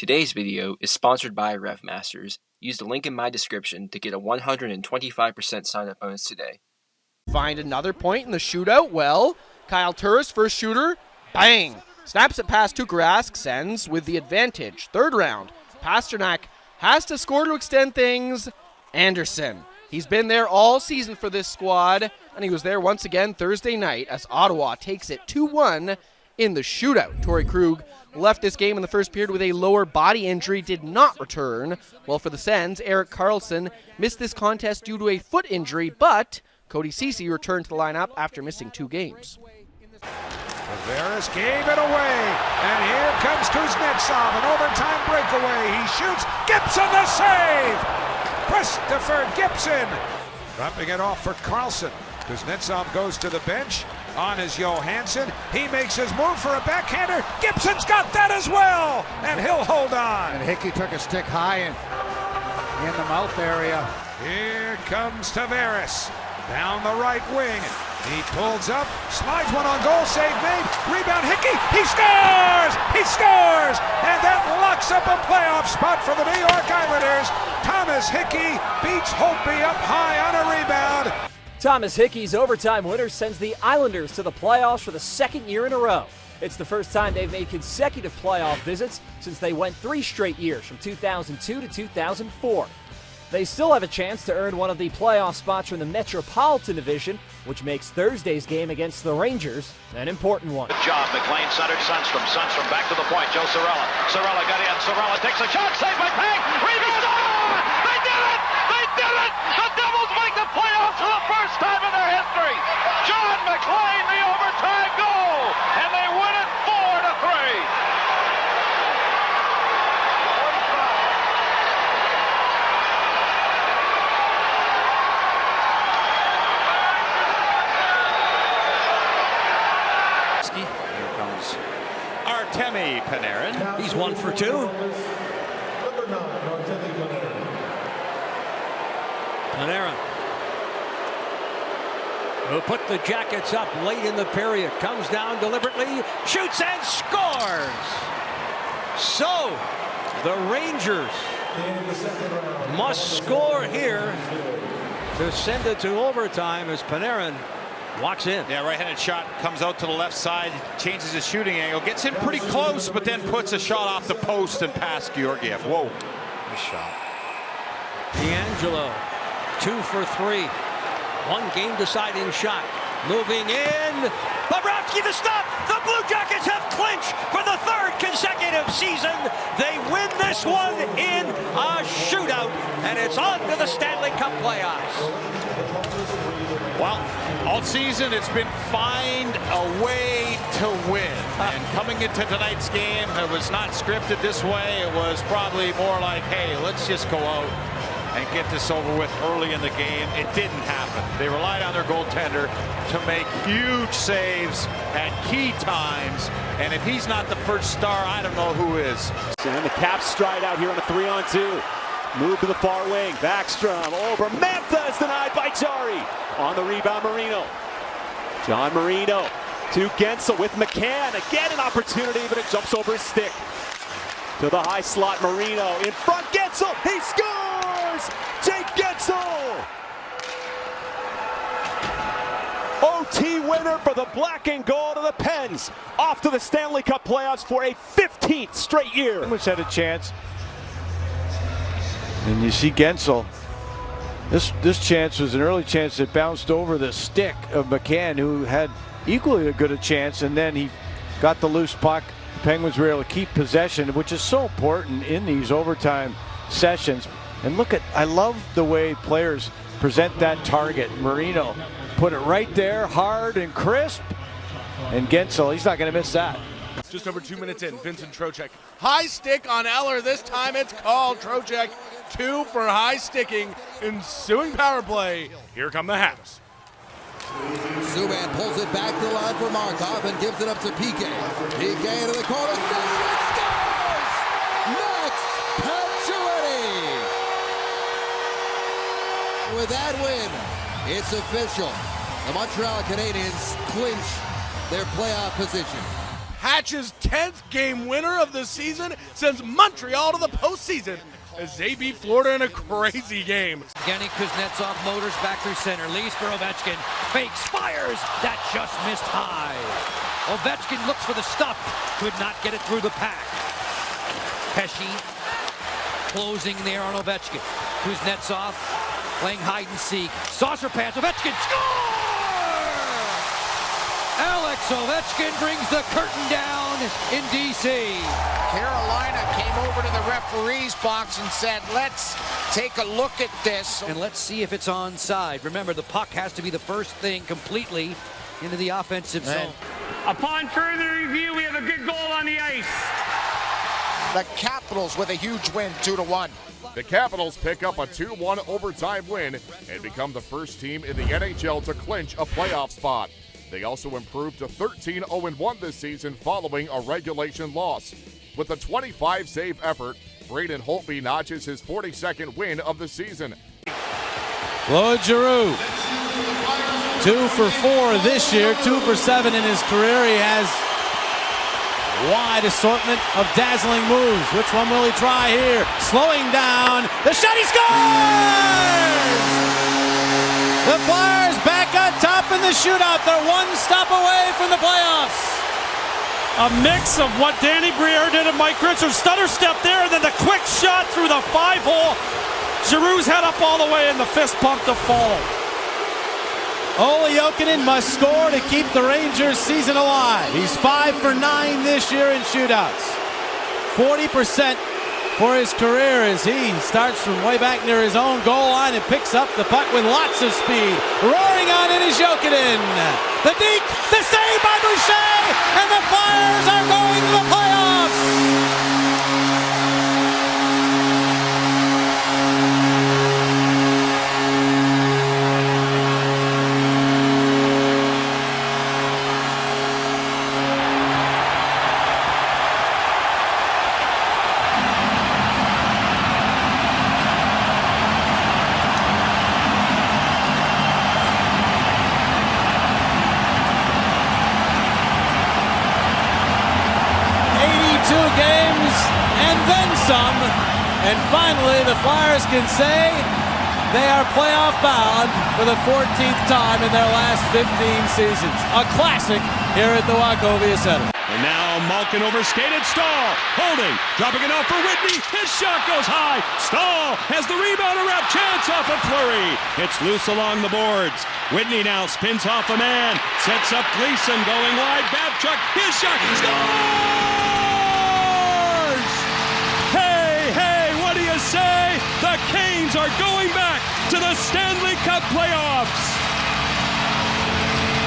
Today's video is sponsored by RevMasters. Use the link in my description to get a 125% sign-up bonus today. Find another point in the shootout. Well, Kyle Turris, first shooter, bang! Snaps it past Tuukka Rask, sends with the advantage. Third round, Pasternak has to score to extend things. Anderson, he's been there all season for this squad, and he was there once again Thursday night as Ottawa takes it 2-1 in the shootout. Torrey Krug left this game in the first period with a lower body injury, did not return. Well, for the Sens, Erik Karlsson missed this contest due to a foot injury, but Cody Ceci returned to the lineup after missing 2 games. Tavares gave it away, and here comes Kuznetsov, an overtime breakaway. He shoots, Gibson the save! Christopher Gibson dropping it off for Karlsson. Kuznetsov goes to the bench. On is Johansson. He makes his move for a backhander. Gibson's got that as well, and he'll hold on. And Hickey took a stick high in the mouth area. Here comes Tavares down the right wing. He pulls up, slides one on goal, save made. Rebound Hickey. He scores! He scores! And that locks up a playoff spot for the New York Islanders. Thomas Hickey beats Holtby up high on a rebound. Thomas Hickey's overtime winner sends the Islanders to the playoffs for the second year in a row. It's the first time they've made consecutive playoff visits since they went 3 straight years from 2002 to 2004. They still have a chance to earn one of the playoff spots from the Metropolitan Division, which makes Thursday's game against the Rangers an important one. Good job, McLean centered Sundstrom. Sundstrom back to the point, Joe Cirella. Cirella got in, Cirella takes a shot, saved by Pang, rebound! They did it! They did it! The Devils make the playoffs for the first time in their history! John McLean, the overtime goal! And they win it 4-3! Here comes Artemi Panarin. He's 1 for 2. Panarin, who put the Jackets up late in the period, comes down deliberately, shoots and scores. So the Rangers must score here to send it to overtime as Panarin walks in. Yeah, right-handed shot, comes out to the left side, changes his shooting angle, gets in pretty close, but then puts a shot off the post and past Georgiev. Whoa. Nice shot. D'Angelo, 2 for 3. 1 game-deciding shot. Moving in. Bobrovsky the stop. The Blue Jackets have clinched for the 3rd consecutive season. They win this one in a shootout, and it's on to the Stanley Cup playoffs. Well, all season it's been find a way to win. And coming into tonight's game, it was not scripted this way. It was probably more like, hey, let's just go out and get this over with early in the game. It didn't happen. They relied on their goaltender to make huge saves at key times. And if he's not the first star, I don't know who is. And the Caps stride out here on a 3-on-2. Move to the far wing. Backstrom over. Mantha is denied by Jari. On the rebound, Marino. John Marino to Gensel with McCann. Again, an opportunity, but it jumps over his stick. To the high slot, Marino. In front, Gensel. He scores! Jake Gensel! OT winner for the black and gold of the Pens. Off to the Stanley Cup playoffs for a 15th straight year. Which had a chance. And you see Gensel. This chance was an early chance that bounced over the stick of McCann, who had equally as good a chance, and then he got the loose puck. The Penguins were able to keep possession, which is so important in these overtime sessions. And look at, I love the way players present that target. Marino put it right there, hard and crisp. And Gensel, he's not going to miss that. Just over 2 minutes in, Vincent Trocheck. High stick on Eller. This time it's called. Trocheck 2 for high sticking. Ensuing power play. Here come the Habs. Subban pulls it back to the line for Markov and gives it up to PK. PK into the corner. Scores! Max Pacioretty! With that win, it's official. The Montreal Canadiens clinch their playoff position. Hatch's 10th game winner of the season sends Montreal to the postseason as they beat Florida in a crazy game. Evgeny Kuznetsov motors back through center, leads for Ovechkin, fakes, fires, that just missed high. Ovechkin looks for the stuff, could not get it through the pack. Pesci closing there on Ovechkin. Kuznetsov playing hide and seek. Saucer pass, Ovechkin score! Alex Ovechkin brings the curtain down in D.C. Carolina came over to the referee's box and said, let's take a look at this. And let's see if it's onside. Remember, the puck has to be the first thing completely into the offensive zone. Upon further review, we have a good goal on the ice. The Capitals with a huge win, 2-1. The Capitals pick up a 2-1 overtime win and become the first team in the NHL to clinch a playoff spot. They also improved to 13-0-1 this season following a regulation loss. With a 25-save effort, Braden Holtby notches his 42nd win of the season. Claude Giroux, 2 for 4 this year, 2 for 7 in his career. He has wide assortment of dazzling moves. Which one will he try here? Slowing down, the shot, he scores! The Flyers back on top in the shootout. They're one stop away from the playoffs. A mix of what Danny Briere did and Mike Richards. Stutter step there, and then the quick shot through the 5-hole. Giroux's head up all the way, and the fist pump to follow. Ole Jokinen must score to keep the Rangers' season alive. He's 5 for 9 this year in shootouts. 40% for his career as he starts from way back near his own goal line and picks up the puck with lots of speed. Roaring on it is Jokinen. The deke, the save by Boucher, and the Flyers are going to the playoffs. Games and then some, and finally the Flyers can say they are playoff bound for the 14th time in their last 15 seasons. A classic here at the Wachovia Center. And now Malkin overskated, Stahl holding, dropping it off for Whitney, his shot goes high, Stahl has the rebound, a wrap chance off of Fleury, it's loose along the boards, Whitney now spins off a man, sets up Gleason going wide, Babchuk, his shot, score! Say the Canes are going back to the Stanley Cup playoffs.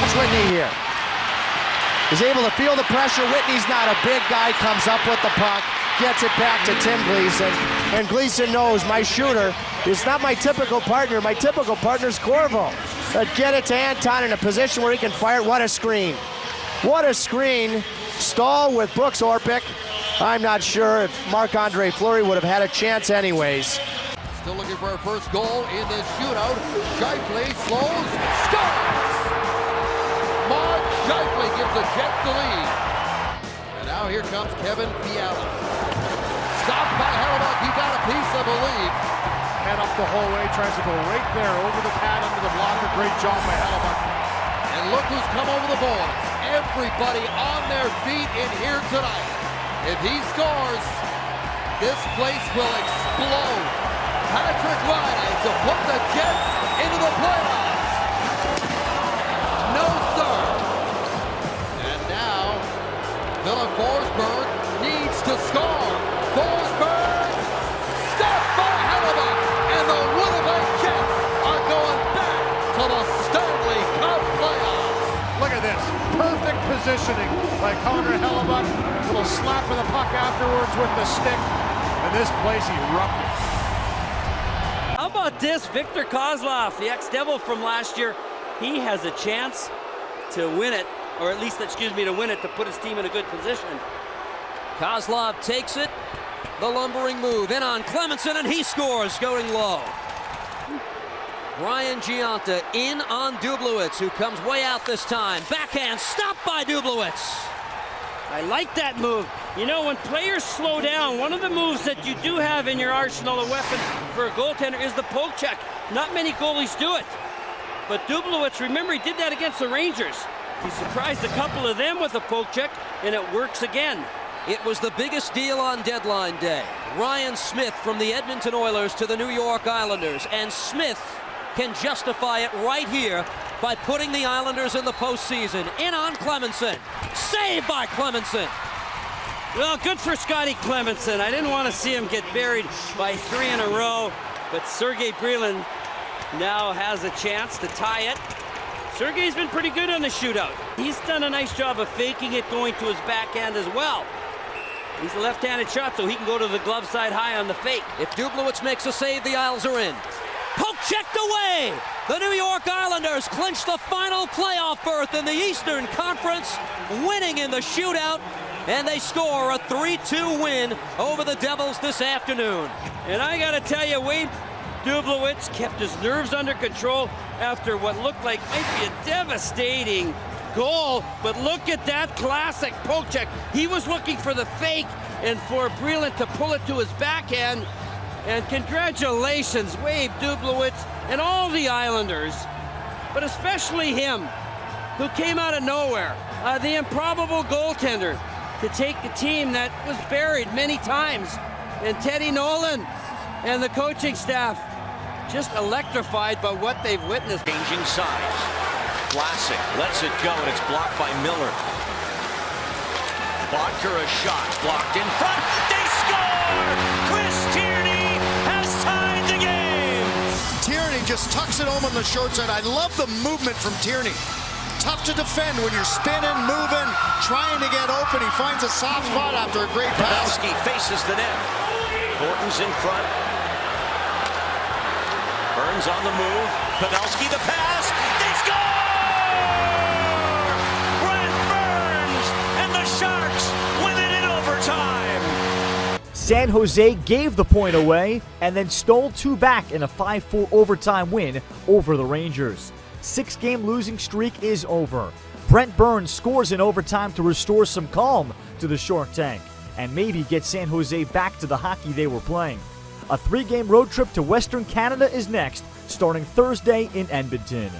That's Whitney here. He's able to feel the pressure. Whitney's not a big guy, comes up with the puck, gets it back to Tim Gleason, and Gleason knows my shooter is not my typical partner. My typical partner is Corvo. But get it to Anton in a position where he can fire. What a screen. What a screen. Stahl with Brooks Orpik. I'm not sure if Marc-Andre Fleury would have had a chance anyways. Still looking for a first goal in this shootout. Scheifele slows, scores! Mark Scheifele gives the Jets the lead. And now here comes Kevin Fiala. Stopped by Hellebuyck, he got a piece of a lead. Head up the whole way, tries to go right there over the pad under the blocker. Great job by Hellebuyck. And look who's come over the boards. Everybody on their feet in here tonight. If he scores, this place will explode. Patrick Laine to put the Jets into the playoffs. No, sir. And now, Philip Forsberg needs to score. Forsberg, stopped by Hellebuyck, and the Winnipeg Jets are going back to the Stanley Cup playoffs. Look at this. Perfect positioning by Connor Hellebuyck. Little slap of the puck afterwards with the stick, and this place erupted. How about this? Victor Kozlov, the ex-Devil from last year, he has a chance to win it, or at least, to win it, to put his team in a good position. Kozlov takes it, the lumbering move in on Clemenson, and he scores going low. Ryan Giunta in on Dublowitz, who comes way out this time. Backhand stopped by Dublowitz. I like that move. You know, when players slow down, one of the moves that you do have in your arsenal of weapons for a goaltender is the poke check. Not many goalies do it. But Dublowitz, remember, he did that against the Rangers. He surprised a couple of them with a poke check, and it works again. It was the biggest deal on deadline day. Ryan Smith from the Edmonton Oilers to the New York Islanders. And Smith can justify it right here by putting the Islanders in the postseason. In on Clemenson. Saved by Clemenson. Well, good for Scotty Clemenson. I didn't want to see him get buried by 3 in a row, but Sergei Brylin now has a chance to tie it. Sergei's been pretty good on the shootout. He's done a nice job of faking it, going to his backhand as well. He's a left-handed shot, so he can go to the glove side high on the fake. If Dublowitz makes a save, the Isles are in. Poke checked away! The New York Islanders clinch the final playoff berth in the Eastern Conference, winning in the shootout, and they score a 3-2 win over the Devils this afternoon. And I gotta tell you, Wade Dublowitz kept his nerves under control after what looked like might be a devastating goal, but look at that classic poke check. He was looking for the fake and for Brylin to pull it to his backhand. And congratulations, Wade Dublowitz and all the Islanders, but especially him, who came out of nowhere, the improbable goaltender, to take the team that was buried many times. And Teddy Nolan and the coaching staff just electrified by what they've witnessed. Changing sides. Vlasic lets it go, and it's blocked by Miller. Bodker a shot, blocked in front. They score! Chris Tierney has tied the game! Tierney just tucks it home on the short side. I love the movement from Tierney. Tough to defend when you're spinning, moving, trying to get open. He finds a soft spot after a great pass. Pavelski faces the net. Horton's in front. Burns on the move. Pavelski the pass. They score! Brent Burns and the Sharks win it in overtime. San Jose gave the point away and then stole 2 back in a 5-4 overtime win over the Rangers. 6-game losing streak is over. Brent Burns scores in overtime to restore some calm to the Shark Tank and maybe get San Jose back to the hockey they were playing. A 3-game road trip to Western Canada is next, starting Thursday in Edmonton.